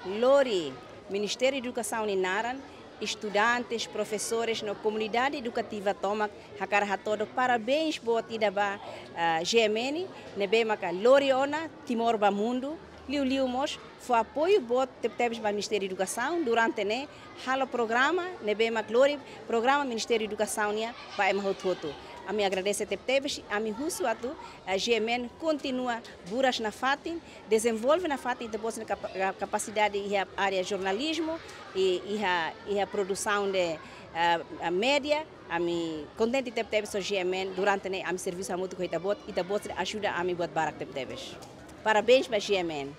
Lori, Ministério da Educação em Naran, estudantes, professores na comunidade educativa Tomac, hakara todo parabéns boa tidaba GMN, nebemaka Loriona, Timor Bamundo, Liu Mos, foi apoio bot teve para o Ministério da Educação durante né halo programa nebemaka Lori, programa Ministério da Educação nia para emhototo. A me agradece teve a me husu atu a GMN continua buras na fatin, desenvolve na fatin depois na capacidade e a área jornalismo e a produção de a média. A me contente teve so GMN durante né a me serviço muito com Itabot ajuda a me buat barak teve. Parabéns para GMN.